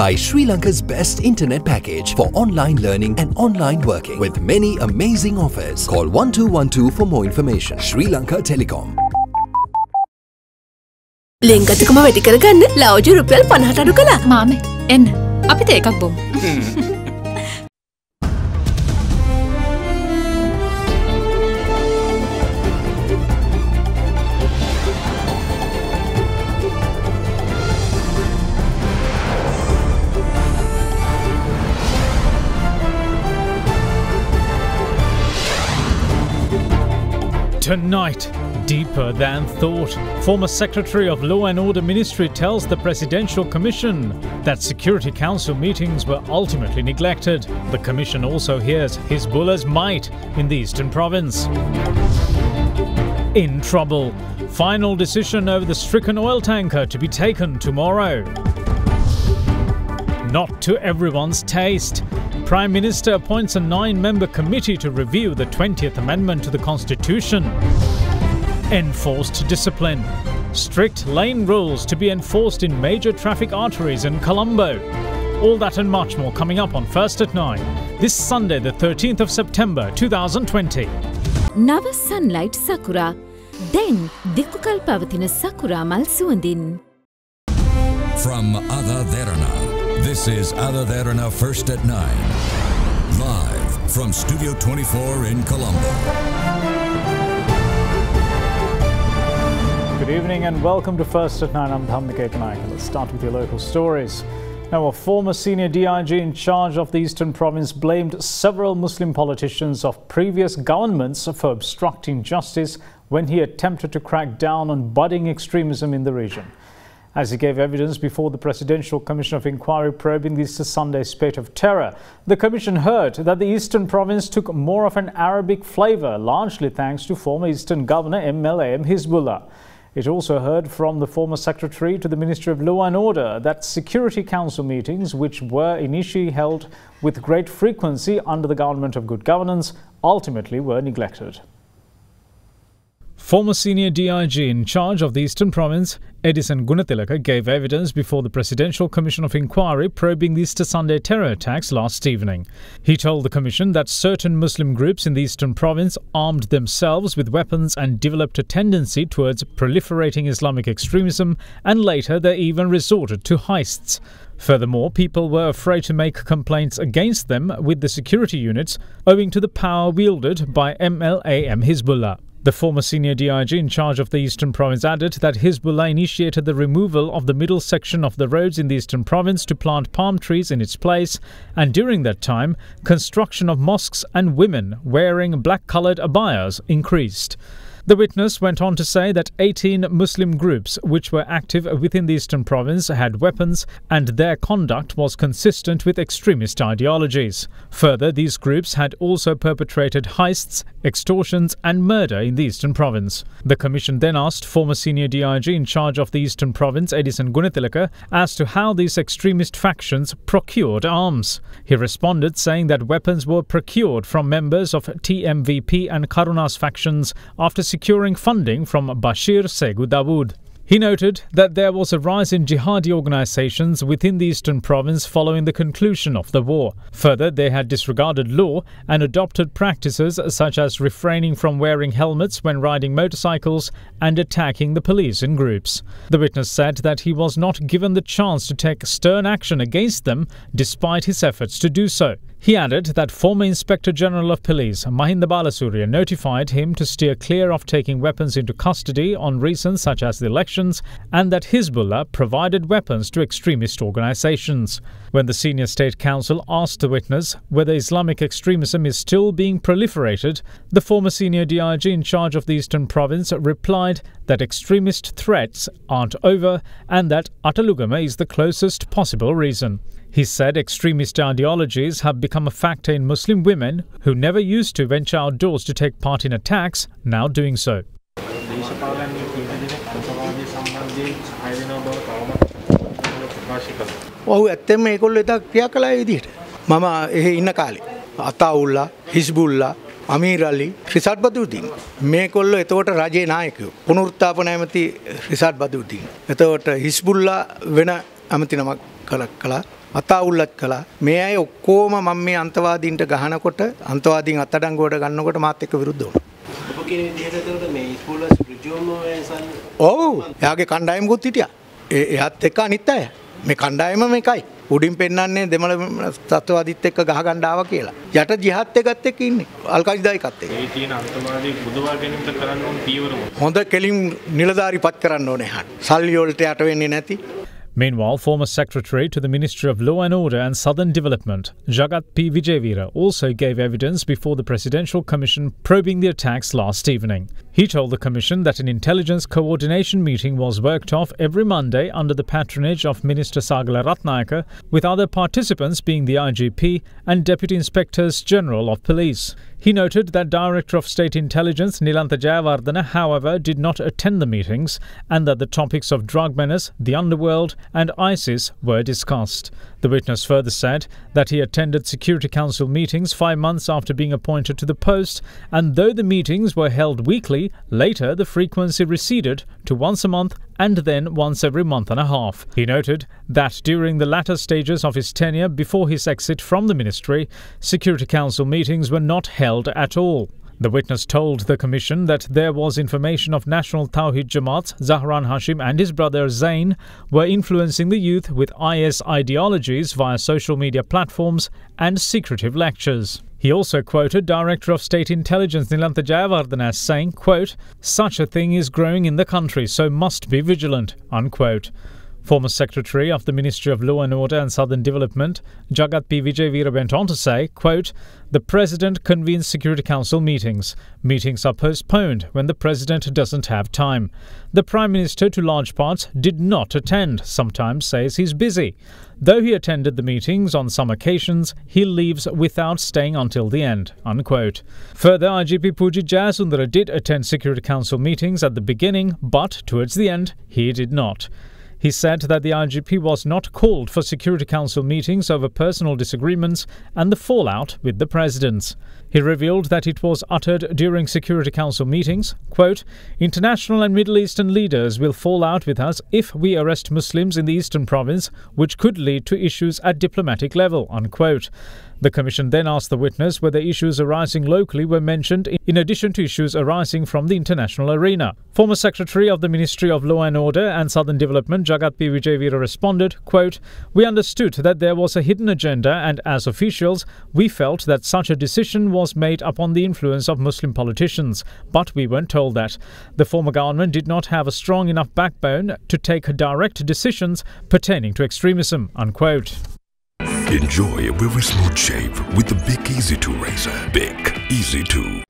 by Sri Lanka's best internet package for online learning and online working with many amazing offers. Call 1212 for more information. Sri Lanka Telecom. ලෙන්ගතුකම වැඩි කරගන්න ලව්ජු රුපියල් 50ට අඩු කළා. මාමේ එන්න අපිට එකක් බොමු. Tonight, deeper than thought, former Secretary of Law and Order Ministry tells the Presidential Commission that Security Council meetings were ultimately neglected. The Commission also hears Hezbollah's might in the Eastern Province. In trouble. Final decision over the stricken oil tanker to be taken tomorrow. Not to everyone's taste. Prime Minister appoints a 9-member committee to review the 20th Amendment to the Constitution. Enforced discipline. Strict lane rules to be enforced in major traffic arteries in Colombo. All that and much more coming up on First at 9, this Sunday the 13th of September 2020. Nava sunlight sakura. Then Dikukal pavathina sakura mal suandin. From AdaDerana, this is AdaDerana First at 9. Live from Studio 24 in Colombo. Good evening and welcome to First at 9. I'm Dhamnika Ekanaika. Let's start with your local stories. Now, a former senior DIG in charge of the Eastern Province blamed several Muslim politicians of previous governments for obstructing justice when he attempted to crack down on budding extremism in the region. As he gave evidence before the Presidential Commission of Inquiry probing the Easter Sunday spate of terror, the Commission heard that the Eastern Province took more of an Arabic flavour, largely thanks to former Eastern Governor MLAM Hezbollah. It also heard from the former Secretary to the Ministry of Law and Order that Security Council meetings, which were initially held with great frequency under the Government of Good Governance, ultimately were neglected. Former senior DIG in charge of the Eastern Province, Edison Gunathilaka, gave evidence before the Presidential Commission of Inquiry probing the Easter Sunday terror attacks last evening. He told the Commission that certain Muslim groups in the Eastern Province armed themselves with weapons and developed a tendency towards proliferating Islamic extremism, and later they even resorted to heists. Furthermore, people were afraid to make complaints against them with the security units owing to the power wielded by MLAM Hezbollah. The former senior DIG in charge of the Eastern Province added that Hezbollah initiated the removal of the middle section of the roads in the Eastern Province to plant palm trees in its place, and during that time, construction of mosques and women wearing black-coloured abayas increased. The witness went on to say that 18 Muslim groups which were active within the Eastern Province had weapons and their conduct was consistent with extremist ideologies. Further, these groups had also perpetrated heists, extortions and murder in the Eastern Province. The Commission then asked former senior DIG in charge of the Eastern Province, Edison Gunathilaka, as to how these extremist factions procured arms. He responded saying that weapons were procured from members of TMVP and Karuna's factions after securing funding from Bashir Segu Dawood. He noted that there was a rise in jihadi organizations within the Eastern Province following the conclusion of the war. Further, they had disregarded law and adopted practices such as refraining from wearing helmets when riding motorcycles and attacking the police in groups. The witness said that he was not given the chance to take stern action against them despite his efforts to do so. He added that former Inspector General of Police Mahinda Balasurya notified him to steer clear of taking weapons into custody on reasons such as the elections, and that Hezbollah provided weapons to extremist organizations. When the Senior State Council asked the witness whether Islamic extremism is still being proliferated, the former senior DIG in charge of the Eastern Province replied that extremist threats aren't over and that Atalugama is the closest possible reason. He said extremist ideologies have become a factor in Muslim women who never used to venture outdoors to take part in attacks, now doing so. ඔහු ඇත්තෙන්ම ඒගොල්ලෝ එදා ක්‍රියා කළා ඒ විදිහට. මම එහෙ ඉන්න කාලේ අතාඋල්ලා, හිස්බුල්ලා, අමීර් අලි, රිසාඩ් බදුද්දීන් මේගොල්ලෝ එතකොට රජේ නායකයෝ. පුනරුත්ථාපන ඇමති රිසාඩ් බදුද්දීන්. එතකොට හිස්බුල්ලා වෙන ඇමති නමක් කළා. අතාවුල්ලත් කළා. මේ අය ඔක්කොම මම මේ අන්තවාදීන්ට ගහනකොට අන්තවාදීන් අත්අඩංගුවට ගන්නකොට මාත් එක්ක විරුද්ධ වුණා. ඔබ කියන විදිහට එතකොට මේ ඉස්කෝලස් ඍජුවම ඔව් එයාගේ කණ්ඩායමකුත් හිටියා. එයාත් එක්ක අනිත් අය. මේ කණ්ඩායම මේකයි. උඩින් පෙන්නන්නේ දෙමළ තත්ත්වවාදීත් එක්ක ගහගන්න ආවා කියලා. යට ජිහාත් එකත් එක්ක ඉන්නේ. අල්-කයිදා එකත් එක්ක. මේ තියෙන අන්තවාදී බුදවා ගැනීමට කරන්න ඕන පියවරම. හොඳ කෙලින් නිලධාරිපත් කරන්න ඕනේ හන්. සල්ලි වලට යට වෙන්නේ නැති. Meanwhile, former Secretary to the Ministry of Law and Order and Southern Development, Jagat P. Vijayveera, also gave evidence before the Presidential Commission probing the attacks last evening. He told the Commission that an intelligence coordination meeting was worked off every Monday under the patronage of Minister Sagala Ratnayaka, with other participants being the IGP and Deputy Inspectors General of Police. He noted that Director of State Intelligence Nilantha Jayawardena, however, did not attend the meetings and that the topics of drug menace, the underworld and ISIS were discussed. The witness further said that he attended Security Council meetings 5 months after being appointed to the post, and though the meetings were held weekly, later the frequency receded to once a month and then once every month and a half. He noted that during the latter stages of his tenure before his exit from the ministry, Security Council meetings were not held at all. The witness told the Commission that there was information of National Tawhid Jamaat's Zahran Hashim and his brother Zain were influencing the youth with IS ideologies via social media platforms and secretive lectures. He also quoted Director of State Intelligence Nilantha Jayawardena as saying, quote, "Such a thing is growing in the country, so must be vigilant," unquote. Former Secretary of the Ministry of Law and Order and Southern Development, Jagat P. Vijayveera, went on to say, quote, "The President convenes Security Council meetings. Meetings are postponed when the President doesn't have time. The Prime Minister, to large parts, did not attend, sometimes says he's busy. Though he attended the meetings on some occasions, he leaves without staying until the end," unquote. Further, IGP Pujit Jayasundara did attend Security Council meetings at the beginning, but towards the end, he did not. He said that the IGP was not called for Security Council meetings over personal disagreements and the fallout with the presidents. He revealed that it was uttered during Security Council meetings, quote, "International and Middle Eastern leaders will fall out with us if we arrest Muslims in the Eastern Province, which could lead to issues at diplomatic level," unquote. The Commission then asked the witness whether issues arising locally were mentioned in addition to issues arising from the international arena. Former Secretary of the Ministry of Law and Order and Southern Development, Jagat P. Vijayveera, responded, quote, "We understood that there was a hidden agenda and as officials, we felt that such a decision was made upon the influence of Muslim politicians, but we weren't told that. The former government did not have a strong enough backbone to take direct decisions pertaining to extremism," unquote. Enjoy a very smooth shave with the Bic Easy 2 razor. Bic Easy 2.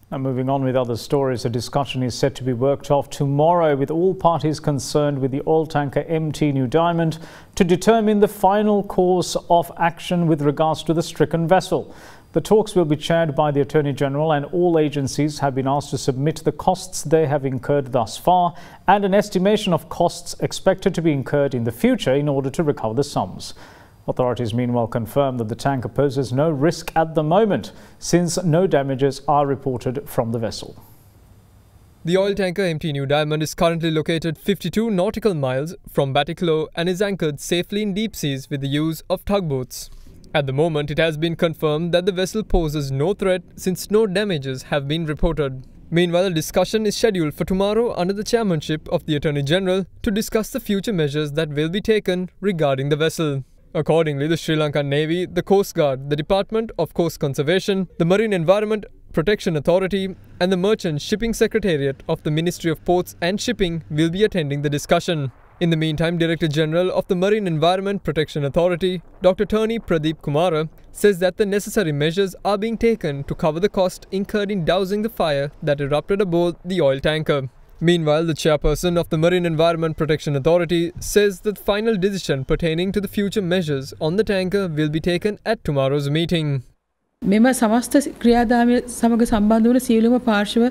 Now moving on with other stories, a discussion is set to be worked off tomorrow with all parties concerned with the oil tanker MT New Diamond to determine the final course of action with regards to the stricken vessel. The talks will be chaired by the Attorney General, and all agencies have been asked to submit the costs they have incurred thus far and an estimation of costs expected to be incurred in the future in order to recover the sums. Authorities meanwhile confirm that the tanker poses no risk at the moment, since no damages are reported from the vessel. The oil tanker MT New Diamond is currently located 52 nautical miles from Batticaloa and is anchored safely in deep seas with the use of tugboats. At the moment, it has been confirmed that the vessel poses no threat since no damages have been reported. Meanwhile, a discussion is scheduled for tomorrow under the chairmanship of the Attorney General to discuss the future measures that will be taken regarding the vessel. Accordingly, the Sri Lankan Navy, the Coast Guard, the Department of Coast Conservation, the Marine Environment Protection Authority and the Merchant Shipping Secretariat of the Ministry of Ports and Shipping will be attending the discussion. In the meantime, Director General of the Marine Environment Protection Authority, Dr. Tony Pradeep Kumara, says that the necessary measures are being taken to cover the cost incurred in dousing the fire that erupted aboard the oil tanker. Meanwhile, the chairperson of the Marine Environment Protection Authority says that final decision pertaining to the future measures on the tanker will be taken at tomorrow's meeting. මෙම සමස්ත ක්‍රියාදාමය සමග සම්බන්ධ වන සියලුම පාර්ශ්ව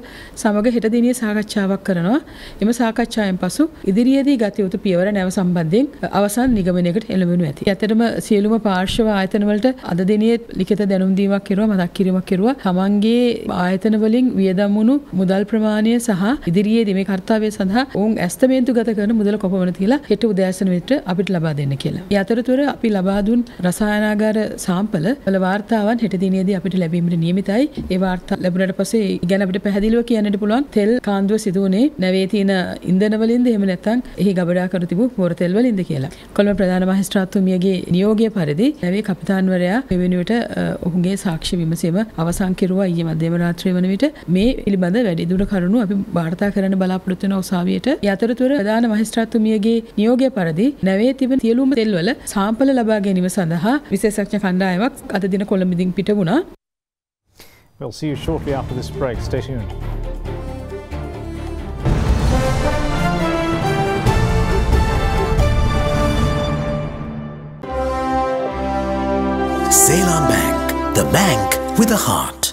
සමග හෙට දිනේ සාකච්ඡාවක් කරනවා. එම සාකච්ඡාවෙන් පසු ඉදිරියේදී ගත යුතු පියවර නැව සම්බන්ධයෙන් අවසන් නිගමනයකට එළඹෙනු ඇති. ඇත්තටම සියලුම පාර්ශ්ව ආයතන වලට අද දිනේ ලිඛිත දැනුම් දීමක් කෙරුවා, මතක් කිරීමක් කෙරුවා. තමන්ගේ ආයතන වලින් වියදම් වුණු මුදල් ප්‍රමාණය සහ ඉදිරියේදී මේ කාර්යය සඳහා ඔවුන් ඇස්තමේන්තු ගත කරන මුදල කොපමණ තියලා හෙට උදෑසන විතර අපිට ලබා දෙන්න කියලා. ඒ අතරතුර අපි ලබා දුන් රසායනාගාර සාම්පල වල වාර්තාවන් හෙට දිනේ අපිට ලැබීමට නියමිතයි. ඒ වාර්තා ලැබුණට පස්සේ ගැන අපිට පැහැදිලිව කියන්නට පුළුවන් තෙල් කාන්දුව සිදු වුණේ නැවේ තියෙන ඉන්ධන වලින්ද එහෙම නැත්නම් එහි ගබඩා කර තිබූ පොර තෙල් වලින්ද කියලා. කොළඹ ප්‍රධාන මහේස්ත්‍රාත්තුමියගේ නියෝගය පරිදි නැවේ කපිතාන්වරයා මේ වෙනුවට ඔහුගේ සාක්ෂි විමසීම අවසන් කෙරුවා ඊයේ මධ්‍යම රාත්‍රියේ වන විට මේ පිළිබඳ වැඩිදුර කරුණු අපි වාර්තා කරන්න බලාපොරොත්තු වෙන උසාවියට. ඒ අතරතුර ප්‍රධාන මහේස්ත්‍රාත්තුමියගේ නියෝගය පරිදි නැවේ තිබෙන සියලුම තෙල් වල සාම්පල ලබා ගැනීම සඳහා විශේෂඥ කණ්ඩායමක් අද දින කොළඹින් පිට වුණා. We'll see you shortly after this break. Stay tuned. Ceylon Bank, the bank with a heart.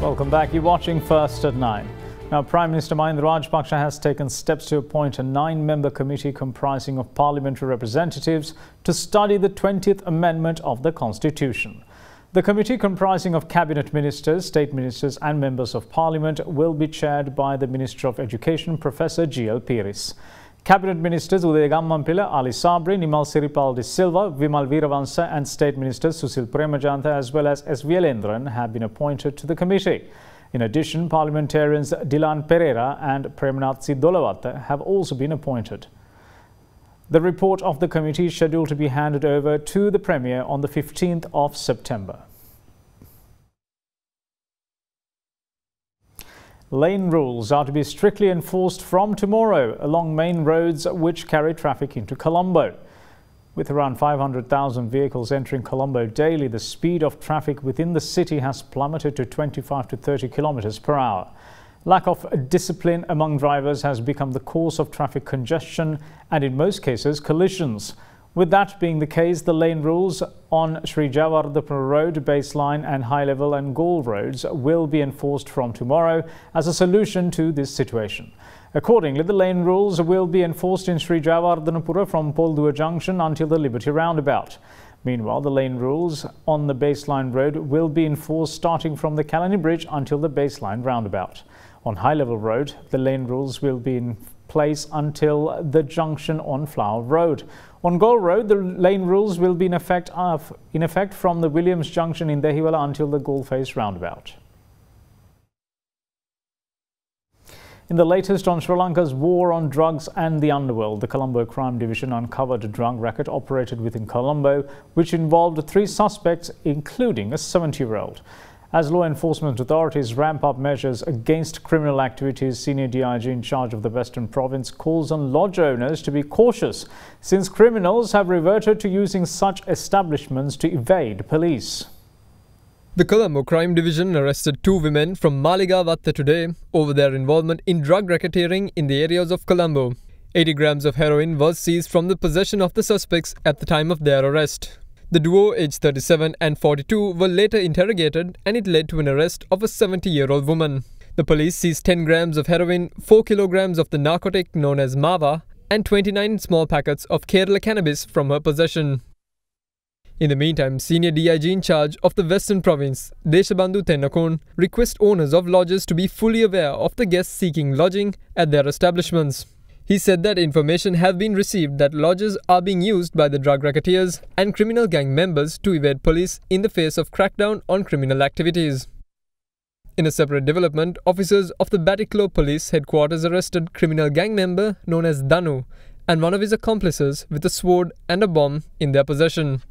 Welcome back. You're watching First at 9. Now, Prime Minister Mahinda Rajapaksa has taken steps to appoint a 9-member committee comprising of parliamentary representatives to study the 20th Amendment of the Constitution. The committee, comprising of cabinet ministers, state ministers and members of parliament, will be chaired by the Minister of Education, Professor G.L. Piris. Cabinet Ministers Uday Gammanpila, Ali Sabri, Nimal Siripal de Silva, Vimal Veeravansa and State Ministers Susil Premajantha as well as S. Vyelendran have been appointed to the committee. In addition, parliamentarians Dilan Pereira and Premnath Sidolawat have also been appointed. The report of the committee is scheduled to be handed over to the Premier on the 15th of September. Lane rules are to be strictly enforced from tomorrow along main roads which carry traffic into Colombo. With around 500,000 vehicles entering Colombo daily, the speed of traffic within the city has plummeted to 25 to 30 kilometers per hour. Lack of discipline among drivers has become the cause of traffic congestion and in most cases collisions. With that being the case, the lane rules on Sri Javardhapur Road, Baseline and High Level and Gaul roads will be enforced from tomorrow as a solution to this situation. Accordingly, the lane rules will be enforced in Sri Javardhanapura from Poldua Junction until the Liberty Roundabout. Meanwhile, the lane rules on the Baseline Road will be enforced starting from the Kalani Bridge until the Baseline Roundabout. On High Level Road, the lane rules will be in place until the junction on Flower Road. On Gaul Road, the lane rules will be in effect from the Williams Junction in Dehiwala until the Gaul Face Roundabout. In the latest on Sri Lanka's war on drugs and the underworld, the Colombo Crime Division uncovered a drug racket operated within Colombo, which involved 3 suspects, including a 70-year-old. As law enforcement authorities ramp up measures against criminal activities, Senior DIG in charge of the Western Province calls on lodge owners to be cautious, since criminals have reverted to using such establishments to evade police. The Colombo Crime Division arrested 2 women from Maligawatta today over their involvement in drug racketeering in the areas of Colombo. 80 grams of heroin was seized from the possession of the suspects at the time of their arrest. The duo, aged 37 and 42, were later interrogated and it led to an arrest of a 70-year-old woman. The police seized 10 grams of heroin, 4 kilograms of the narcotic known as Mava, and 29 small packets of Kerala cannabis from her possession. In the meantime, Senior DIG in charge of the Western Province, Deshabandhu Tennakon, requests owners of lodges to be fully aware of the guests seeking lodging at their establishments. He said that information has been received that lodges are being used by the drug racketeers and criminal gang members to evade police in the face of crackdown on criminal activities. In a separate development, officers of the Batiklo Police Headquarters arrested criminal gang member known as Danu and one of his accomplices with a sword and a bomb in their possession.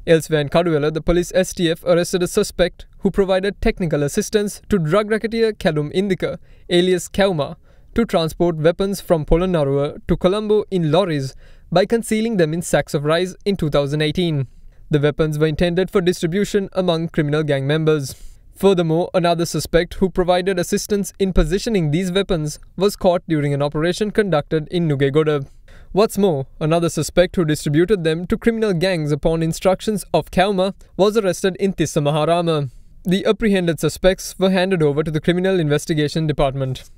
Elsewhere in Kaduwela, the police STF arrested a suspect who provided technical assistance to drug racketeer Kalum Indika, alias Kauma, to transport weapons from Polonnaruwa to Colombo in lorries by concealing them in sacks of rice in 2018. The weapons were intended for distribution among criminal gang members. Furthermore, another suspect who provided assistance in positioning these weapons was caught during an operation conducted in Nugegoda. What's more, another suspect who distributed them to criminal gangs upon instructions of Kauma was arrested in Tissa Maharama. The apprehended suspects were handed over to the Criminal Investigation Department.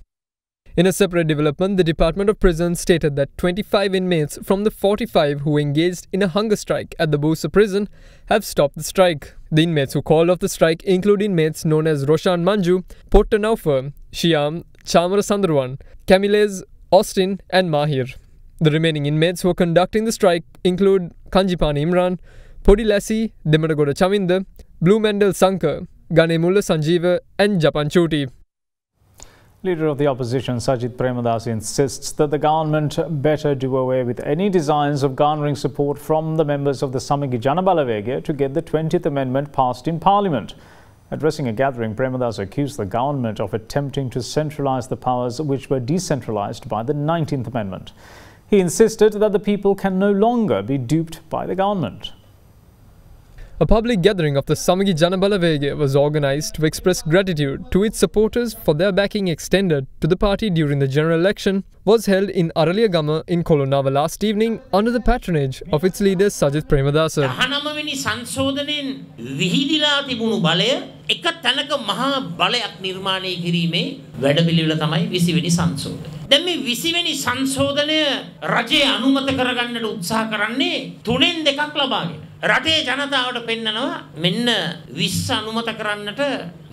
In a separate development, the Department of Prisons stated that 25 inmates from the 45 who engaged in a hunger strike at the Bursa prison have stopped the strike. The inmates who called off the strike include inmates known as Roshan Manju, Potta Naufar, Shyam, Chamara Sandruan, Camilez, Austin and Mahir. The remaining inmates who are conducting the strike include Kanjipani Imran, Podi Lassi, Demadagoda Chaminda, Blue Mendel Sankar, Ganemulla Sanjeeva and Japan Chuti. Leader of the opposition Sajid Premadasa insists that the government better do away with any designs of garnering support from the members of the Samagi Jana Balavega to get the 20th Amendment passed in Parliament. Addressing a gathering, Premadasa accused the government of attempting to centralise the powers which were decentralised by the 19th Amendment. He insisted that the people can no longer be duped by the government. A public gathering of the Samagi Jana Balavega was organised to express gratitude to its supporters for their backing extended to the party during the general election was held in Araliyagama in Kolonava last evening under the patronage of its leader Sajid Premadasa. 19වෙනි සංශෝධනයෙන් විහිදිලා තිබුණු බලය එක තැනක මහා බලයක් නිර්මාණය කිරීමේ වැඩපිළිවෙල තමයි 20 වෙනි සංශෝධනය. දැන් මේ 20 වෙනි සංශෝධනය රජය අනුමත කරගන්නට උත්සාහ කරන්නේ තුනෙන් දෙකක් ලබාගෙන. රටේ ජනතාවට පෙන්නනවා මෙන්න 20 අනුමත කරන්නට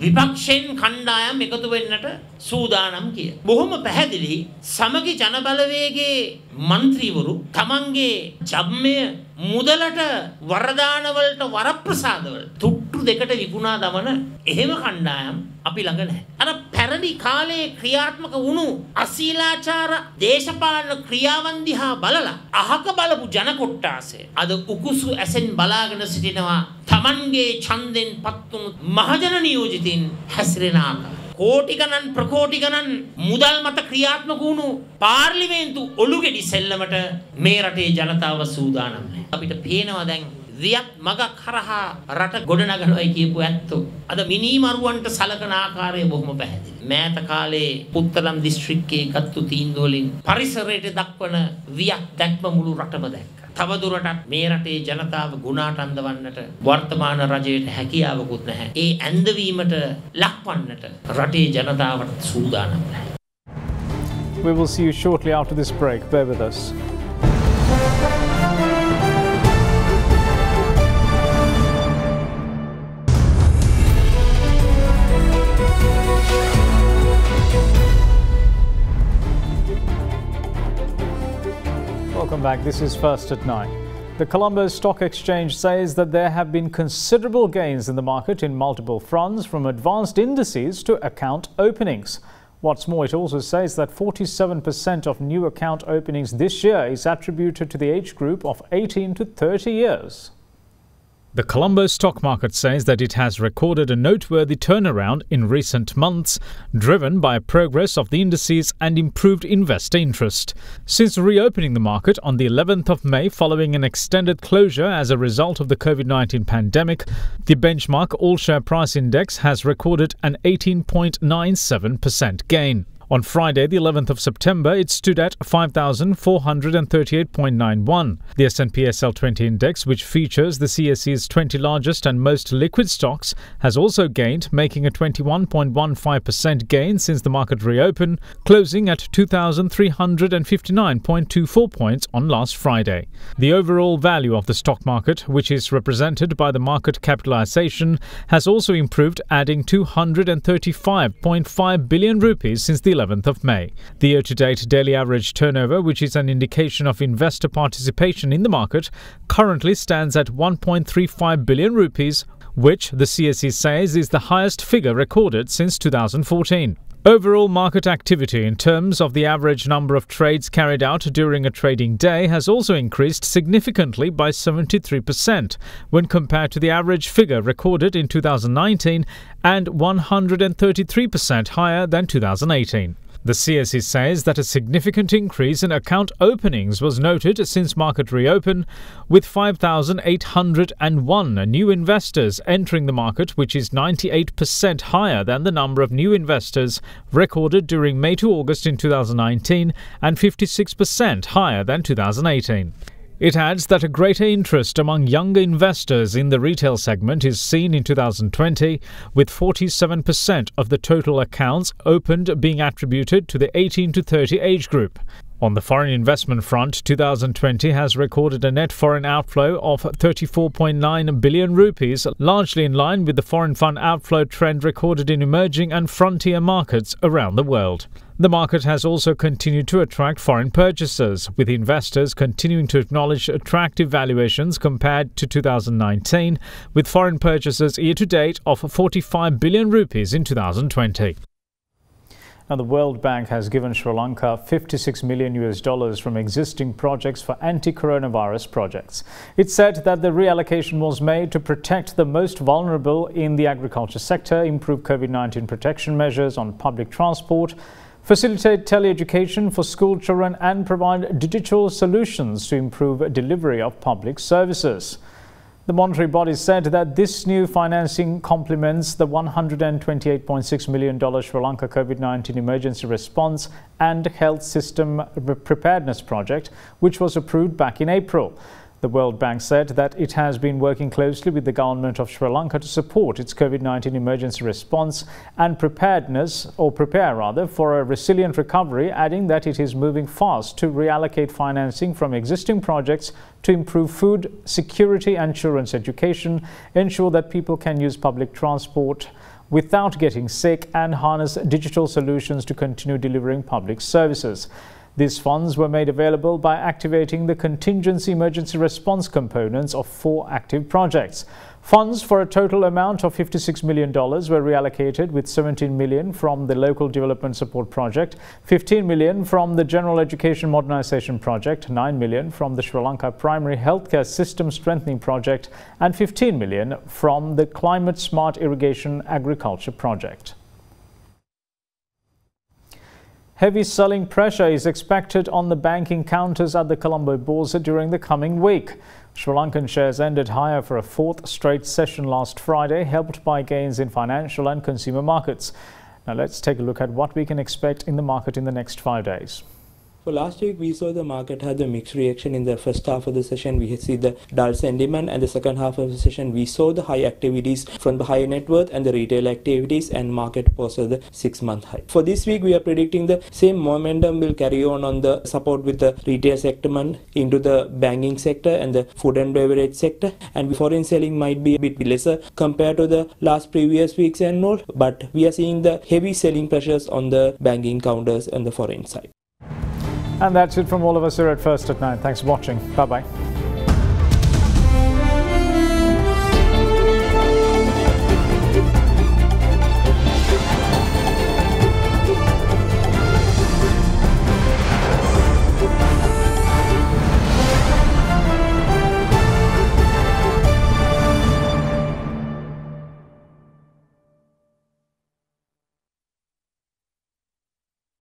විපක්ෂයෙන් කණ්ඩායම් එකතු වෙන්නට සූදානම් කිය. බොහොම පැහැදිලි සමගි ජන බලවේගයේ മന്ത്രിවරු තමන්ගේ ජම්මය මුදලට වරදානවලට වරප්‍රසාදවල තුට්ටු දෙකට විකුණා දමන එහෙම කණ්ඩායම් අපි ළඟ නැහැ. අර පැරණි කාලේ ක්‍රියාත්මක වුණු අශීලාචාර දේශපාලන ක්‍රියාවන් දිහා බලලා අහක බලපු ජන කොට්ටාසය අද උකුසු ඇසෙන් බලාගෙන සිටිනවා තමන්ගේ ඡන්දෙන් පත්තුණු මහජන නියෝජිතින් හැසිරෙන ආකාරය. කෝටි ගණන් ප්‍රකෝටි ගණන් මුදල් මත ක්‍රියාත්මක වුණු පාර්ලිමේන්තු ඔලුගෙඩි සෙල්ලමට මේ රටේ ජනතාව සූදානම් නැහැ. අපිට පේනවා දැන් වියත් මගක් හරහා රට ගොඩනගනවායි කියපු ඇත්තෝ අද මිනිමරුවන්ට සලකන ආකාරය බොහොම පැහැදිලි. මෑත කාලේ පුත්තලම් දිස්ත්‍රික්කයේ ගත්තු තීන්දුව වලින් පරිසරයට දක්වන වියත් දැක්ම මුළු රටම දැක්කා. තවදුරටත් මේ රටේ ජනතාව ගුණාට අඳවන්නට වර්තමාන රජයට හැකියාවකුත් නැහැ. ඒ ඇඳවීමට ලක්වන්නට රටේ ජනතාවට සූදානම් නැහැ. We will see you shortly after this break. Bear with us. Welcome back. This is First at 9. The Colombo Stock Exchange says that there have been considerable gains in the market in multiple fronts, from advanced indices to account openings. What's more, it also says that 47% of new account openings this year is attributed to the age group of 18 to 30 years. The Colombo stock market says that it has recorded a noteworthy turnaround in recent months, driven by progress of the indices and improved investor interest. Since reopening the market on the 11th of May following an extended closure as a result of the COVID-19 pandemic, the benchmark all-share price index has recorded an 18.97% gain. On Friday, the 11th of September, it stood at 5,438.91. The S&P SL20 index, which features the CSE's 20 largest and most liquid stocks, has also gained, making a 21.15% gain since the market reopened, closing at 2,359.24 points on last Friday. The overall value of the stock market, which is represented by the market capitalization, has also improved, adding 235.5 billion rupees since the 11th of May. The year-to-date daily average turnover, which is an indication of investor participation in the market, currently stands at 1.35 billion rupees, which the CSE says is the highest figure recorded since 2014. Overall market activity in terms of the average number of trades carried out during a trading day has also increased significantly by 73% when compared to the average figure recorded in 2019 and 133% higher than 2018. The CSE says that a significant increase in account openings was noted since market reopen, with 5,801 new investors entering the market, which is 98% higher than the number of new investors recorded during May to August in 2019 and 56% higher than 2018. It adds that a greater interest among younger investors in the retail segment is seen in 2020, with 47% of the total accounts opened being attributed to the 18 to 30 age group. On the foreign investment front, 2020 has recorded a net foreign outflow of 34.9 billion rupees, largely in line with the foreign fund outflow trend recorded in emerging and frontier markets around the world. The market has also continued to attract foreign purchasers, with investors continuing to acknowledge attractive valuations compared to 2019, with foreign purchases year-to-date of 45 billion rupees in 2020. Now, the World Bank has given Sri Lanka $56 million from existing projects for anti-coronavirus projects. It said that the reallocation was made to protect the most vulnerable in the agriculture sector, improve COVID-19 protection measures on public transport, facilitate teleeducation for school children and provide digital solutions to improve delivery of public services. The monetary body said that this new financing complements the $128.6 million Sri Lanka COVID-19 emergency response and health system preparedness project, which was approved back in April. The World Bank said that it has been working closely with the government of Sri Lanka to support its COVID-19 emergency response and prepare for a resilient recovery, adding that it is moving fast to reallocate financing from existing projects to improve food security and children's education, ensure that people can use public transport without getting sick, and harness digital solutions to continue delivering public services. These funds were made available by activating the contingency emergency response components of 4 active projects. Funds for a total amount of $56 million were reallocated, with $17 million from the Local Development Support Project, $15 million from the General Education Modernisation Project, $9 million from the Sri Lanka Primary Healthcare System Strengthening Project, and $15 million from the Climate Smart Irrigation Agriculture Project. Heavy selling pressure is expected on the banking counters at the Colombo Bourse during the coming week. Sri Lankan shares ended higher for a 4th straight session last Friday, helped by gains in financial and consumer markets. Now let's take a look at what we can expect in the market in the next 5 days. So last week we saw the market had a mixed reaction. In the first half of the session we see the dull sentiment, and the second half of the session we saw the high activities from the high net worth and the retail activities, and market posted the 6-month high. For this week we are predicting the same momentum will carry on the support with the retail segment into the banking sector and the food and beverage sector, and foreign selling might be a bit lesser compared to the previous weeks and all, but we are seeing the heavy selling pressures on the banking counters and the foreign side. And that's it from all of us here at First at 9. Thanks for watching. Bye-bye.